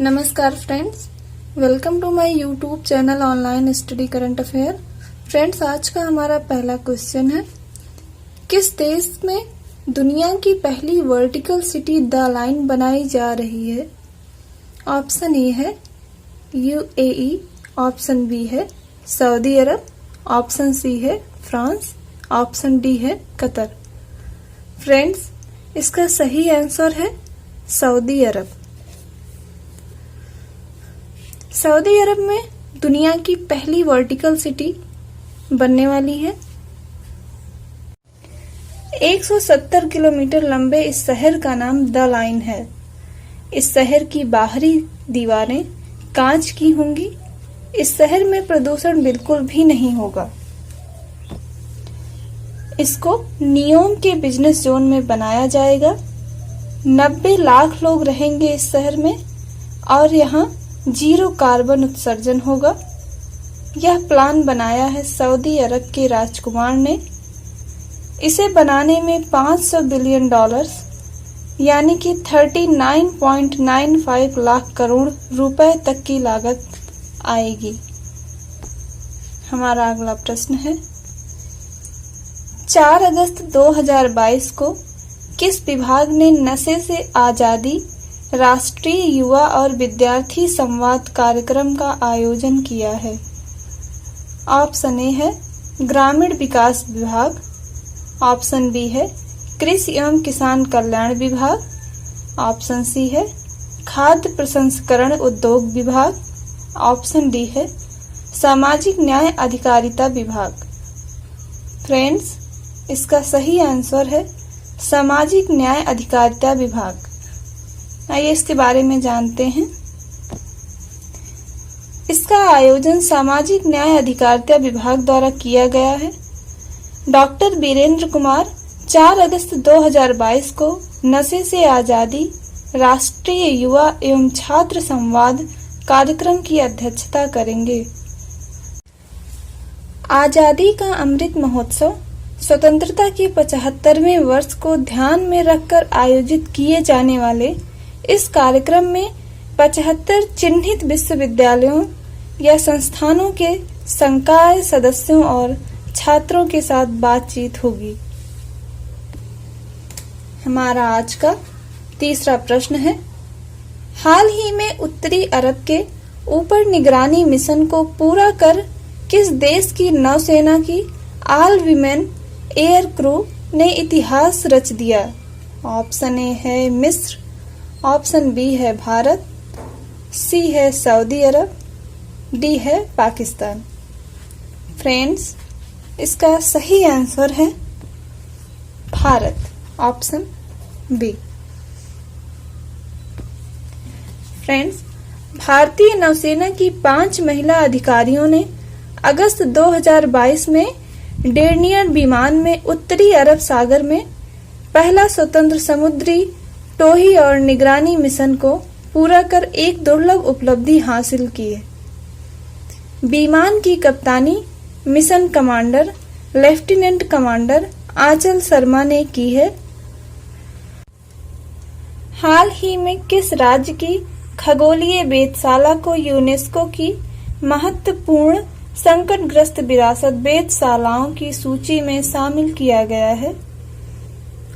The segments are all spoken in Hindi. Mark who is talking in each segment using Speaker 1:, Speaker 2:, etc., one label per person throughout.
Speaker 1: नमस्कार friends, welcome to my YouTube channel online study current affair. Friends, आज का हमारा पहला क्वेश्चन है, किस देश में दुनिया की पहली वर्टिकल सिटी द लाइन बनाई जा रही है? ऑप्शन ए है यूएई, ऑप्शन बी है सऊदी अरब, ऑप्शन सी है फ्रांस, ऑप्शन डी है कतर। फ्रेंड्स, इसका सही आंसर है सऊदी अरब। सऊदी अरब में दुनिया की पहली वर्टिकल सिटी बनने वाली है। 170 किलोमीटर लंबे इस शहर का नाम द लाइन है। इस शहर की बाहरी दीवारें कांच की होंगी। इस शहर में प्रदूषण बिल्कुल भी नहीं होगा। इसको नियोम के बिजनेस जोन में बनाया जाएगा। 90 लाख लोग रहेंगे इस शहर में और यहाँ जीरो कार्बन उत्सर्जन होगा। यह प्लान बनाया है सऊदी अरब के राजकुमार ने। इसे बनाने में $500 बिलियन यानी कि 39.95 लाख करोड़ रुपए तक की लागत आएगी। हमारा अगला प्रश्न है, 4 अगस्त 2022 को किस विभाग ने नशे से आजादी राष्ट्रीय युवा और विद्यार्थी संवाद कार्यक्रम का आयोजन किया है? ऑप्शन ए है ग्रामीण विकास विभाग, ऑप्शन बी है कृषि एवं किसान कल्याण विभाग, ऑप्शन सी है खाद्य प्रसंस्करण उद्योग विभाग, ऑप्शन डी है सामाजिक न्याय अधिकारिता विभाग। फ्रेंड्स, इसका सही आंसर है सामाजिक न्याय अधिकारिता विभाग। आइए इसके बारे में जानते हैं। इसका आयोजन सामाजिक न्याय अधिकारिता विभाग द्वारा किया गया है। डॉक्टर वीरेंद्र कुमार 4 अगस्त 2022 को नशे से आजादी राष्ट्रीय युवा एवं छात्र संवाद कार्यक्रम की अध्यक्षता करेंगे। आजादी का अमृत महोत्सव स्वतंत्रता के 75वें वर्ष को ध्यान में रखकर आयोजित किए जाने वाले इस कार्यक्रम में 75 चिन्हित विश्वविद्यालयों या संस्थानों के संकाय सदस्यों और छात्रों के साथ बातचीत होगी। हमारा आज का तीसरा प्रश्न है, हाल ही में उत्तरी अरब के ऊपर निगरानी मिशन को पूरा कर किस देश की नौसेना की ऑल वीमेन एयर क्रू ने इतिहास रच दिया? ऑप्शन ए है मिस्र, ऑप्शन बी है भारत, सी है सऊदी अरब, डी है पाकिस्तान। फ्रेंड्स, इसका सही आंसर है भारत, ऑप्शन बी। फ्रेंड्स, भारतीय नौसेना की 5 महिला अधिकारियों ने अगस्त 2022 में डेर्नियर विमान में उत्तरी अरब सागर में पहला स्वतंत्र समुद्री टोही और निगरानी मिशन को पूरा कर एक दुर्लभ उपलब्धि हासिल की है। विमान की कप्तानी मिशन कमांडर लेफ्टिनेंट कमांडर आंचल शर्मा ने की है। हाल ही में किस राज्य की खगोलीय वेधशाला को यूनेस्को की महत्वपूर्ण संकटग्रस्त विरासत वेधशालाओं की सूची में शामिल किया गया है?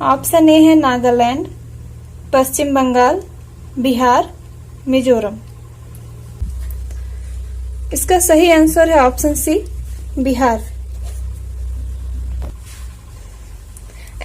Speaker 1: ऑप्शन ए है नागालैंड, पश्चिम बंगाल, बिहार, मिजोरम। इसका सही आंसर है option C, Bihar.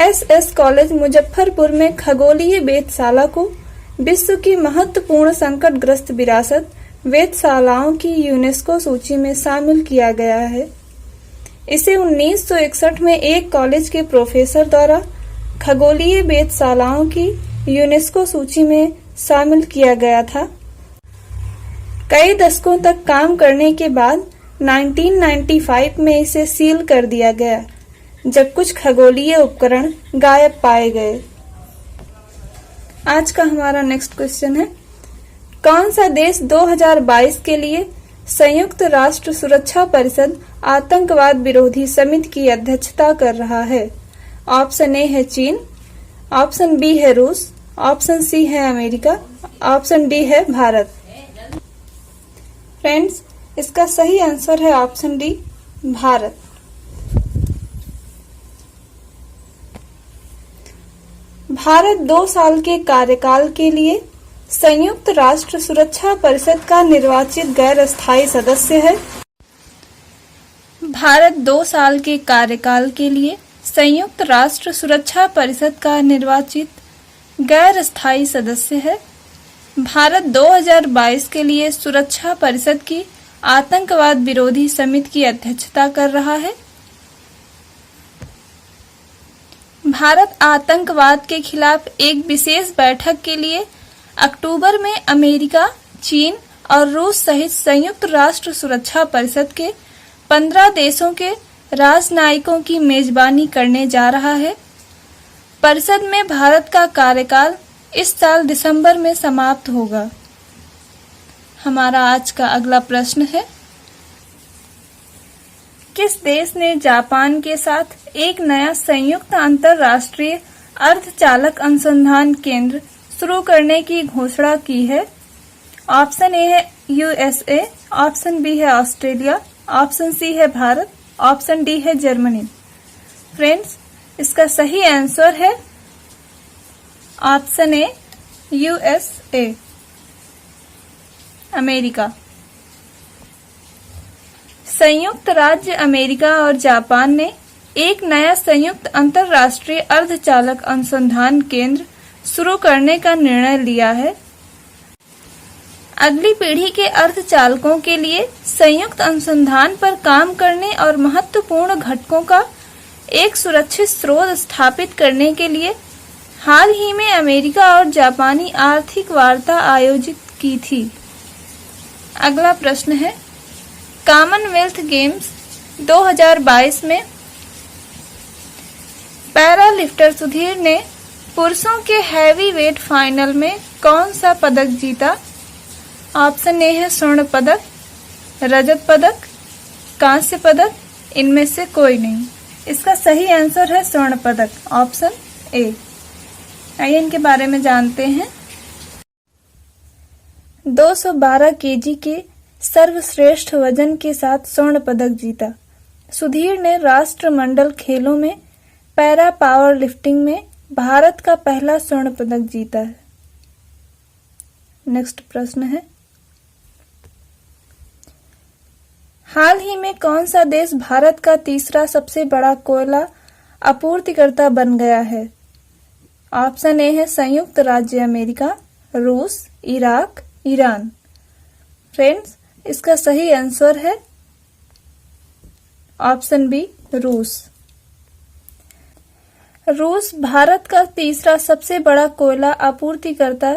Speaker 1: SS college Muzaffarpur में खगोलीय वेधशाला को विश्व की महत्वपूर्ण संकटग्रस्त विरासत वेधशालाओं की यूनेस्को सूची में शामिल किया गया है। इसे 1961 में एक कॉलेज के प्रोफेसर द्वारा खगोलीय वेधशालाओं की यूनेस्को सूची में शामिल किया गया था। कई दशकों तक काम करने के बाद 1995 में इसे सील कर दिया गया, जब कुछ खगोलीय उपकरण गायब पाए गए। आज का हमारा नेक्स्ट क्वेश्चन है, कौन सा देश 2022 के लिए संयुक्त राष्ट्र सुरक्षा परिषद आतंकवाद विरोधी समिति की अध्यक्षता कर रहा है? ऑप्शन ए है चीन, ऑप्शन बी है रूस, ऑप्शन सी है अमेरिका, ऑप्शन डी है भारत। फ्रेंड्स, इसका सही आंसर है ऑप्शन डी, भारत। भारत 2 साल के कार्यकाल के लिए संयुक्त राष्ट्र सुरक्षा परिषद का निर्वाचित गैर अस्थायी सदस्य है। भारत 2 साल के कार्यकाल के लिए संयुक्त राष्ट्र सुरक्षा परिषद का निर्वाचित गैर अस्थायी सदस्य है। भारत 2022 के लिए सुरक्षा परिषद की आतंकवाद विरोधी समिति की अध्यक्षता कर रहा है। भारत आतंकवाद के खिलाफ एक विशेष बैठक के लिए अक्टूबर में अमेरिका, चीन और रूस सहित संयुक्त राष्ट्र सुरक्षा परिषद के 15 देशों के राजनयिकों की मेजबानी करने जा रहा है। परिषद में भारत का कार्यकाल इस साल दिसंबर में समाप्त होगा। हमारा आज का अगला प्रश्न है, किस देश ने जापान के साथ एक नया संयुक्त अंतरराष्ट्रीय अर्धचालक अनुसंधान केंद्र शुरू करने की घोषणा की है? ऑप्शन ए है यूएसए, ऑप्शन बी है ऑस्ट्रेलिया, ऑप्शन सी है भारत, ऑप्शन डी है जर्मनी। फ्रेंड्स, इसका सही आंसर है ऑप्शन ए, यूएसए, अमेरिका। संयुक्त राज्य अमेरिका और जापान ने एक नया संयुक्त अंतरराष्ट्रीय अर्धचालक अनुसंधान केंद्र शुरू करने का निर्णय लिया है। अगली पीढ़ी के अर्धचालकों के लिए संयुक्त अनुसंधान पर काम करने और महत्वपूर्ण घटकों का एक सुरक्षित स्रोत स्थापित करने के लिए हाल ही में अमेरिका और जापानी आर्थिक वार्ता आयोजित की थी। अगला प्रश्न है, कॉमनवेल्थ गेम्स 2022 में पैरा लिफ्टर सुधीर ने पुरुषों के हैवी वेट फाइनल में कौन सा पदक जीता? ऑप्शन ए है स्वर्ण पदक, रजत पदक, कांस्य पदक, इनमें से कोई नहीं। इसका सही आंसर है स्वर्ण पदक, ऑप्शन ए। आइए इनके बारे में जानते हैं। 212 केजी के सर्वश्रेष्ठ वजन के साथ स्वर्ण पदक जीता। सुधीर ने राष्ट्रमंडल खेलों में पैरा पावर लिफ्टिंग में भारत का पहला स्वर्ण पदक जीता है। नेक्स्ट प्रश्न है, हाल ही में कौन सा देश भारत का तीसरा सबसे बड़ा कोयला आपूर्तिकर्ता बन गया है? ऑप्शन ए है संयुक्त राज्य अमेरिका, रूस, इराक, ईरान। फ्रेंड्स, इसका सही आंसर है ऑप्शन बी, रूस। रूस भारत का तीसरा सबसे बड़ा कोयला आपूर्तिकर्ता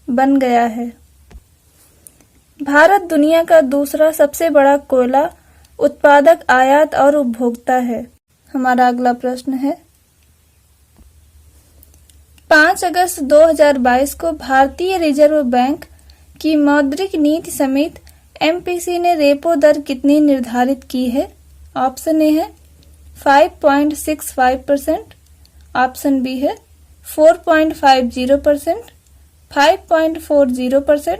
Speaker 1: बन गया है। भारत दुनिया का दूसरा सबसे बड़ा कोयला उत्पादक, आयात और उपभोक्ता है। हमारा अगला प्रश्न है, 5 अगस्त 2022 को भारतीय रिजर्व बैंक की मौद्रिक नीति समिति एमपीसी ने रेपो दर कितनी निर्धारित की है? ऑप्शन ए है 5.65%, ऑप्शन बी है 4.50%, 5.40%,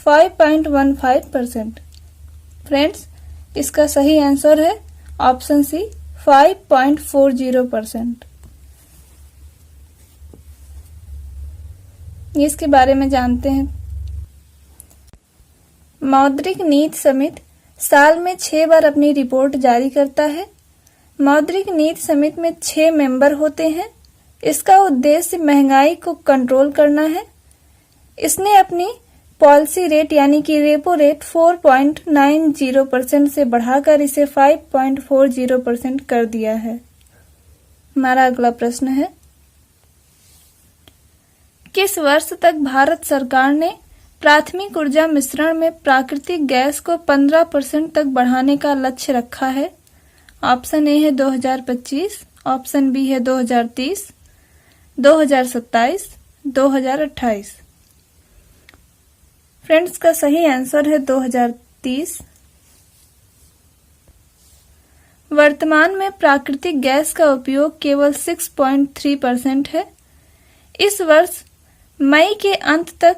Speaker 1: 5.15%। फ्रेंड्स, इसका सही आंसर है ऑप्शन सी, 5.40%। इसके बारे में जानते हैं। मौद्रिक नीति समिति साल में 6 बार अपनी रिपोर्ट जारी करता है। मौद्रिक नीति समिति में 6 मेंबर होते हैं। इसका उद्देश्य महंगाई को कंट्रोल करना है। इसने अपनी पॉलिसी रेट यानी कि रेपो रेट 4.90% से बढ़ाकर इसे 5.40% कर दिया है। हमारा अगला प्रश्न है, किस वर्ष तक भारत सरकार ने प्राथमिक ऊर्जा मिश्रण में प्राकृतिक गैस को 15% तक बढ़ाने का लक्ष्य रखा है? ऑप्शन ए है 2025, ऑप्शन बी है 2030, 2027, 2028। फ्रेंड्स, का सही आंसर है 2030। वर्तमान में प्राकृतिक गैस का उपयोग केवल 6.3% है। इस वर्ष मई के अंत तक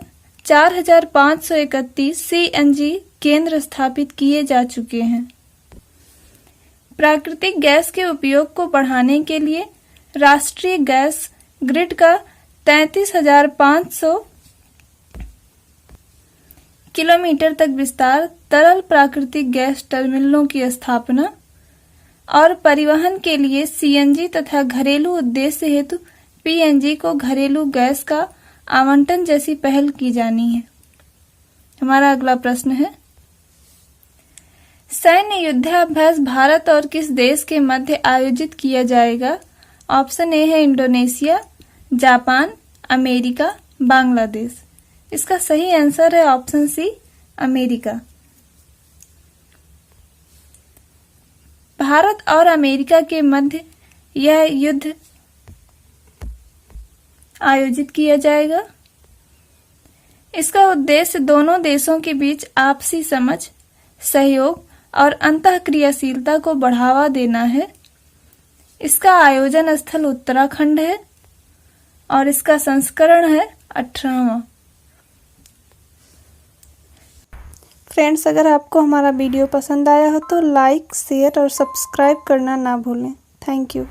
Speaker 1: 4,531 CNG केंद्र स्थापित किए जा चुके हैं। प्राकृतिक गैस के उपयोग को बढ़ाने के लिए राष्ट्रीय गैस ग्रिड का 33,500 किलोमीटर तक विस्तार, तरल प्राकृतिक गैस टर्मिनलों की स्थापना और परिवहन के लिए CNG तथा घरेलू उद्देश्य हेतु PNG को घरेलू गैस का आवंटन जैसी पहल की जानी है। हमारा अगला प्रश्न है, सैन्य युद्धाभ्यास भारत और किस देश के मध्य आयोजित किया जाएगा? ऑप्शन ए है इंडोनेशिया, जापान, अमेरिका, बांग्लादेश। इसका सही आंसर है ऑप्शन सी, अमेरिका। भारत और अमेरिका के मध्य यह युद्ध आयोजित किया जाएगा। इसका उद्देश्य दोनों देशों के बीच आपसी समझ, सहयोग और अंतःक्रियाशीलता को बढ़ावा देना है। इसका आयोजन स्थल उत्तराखंड है और इसका संस्करण है 18वां।
Speaker 2: फ्रेंड्स, अगर आपको हमारा वीडियो पसंद आया हो तो लाइक, शेयर और सब्सक्राइब करना ना भूलें। Thank you.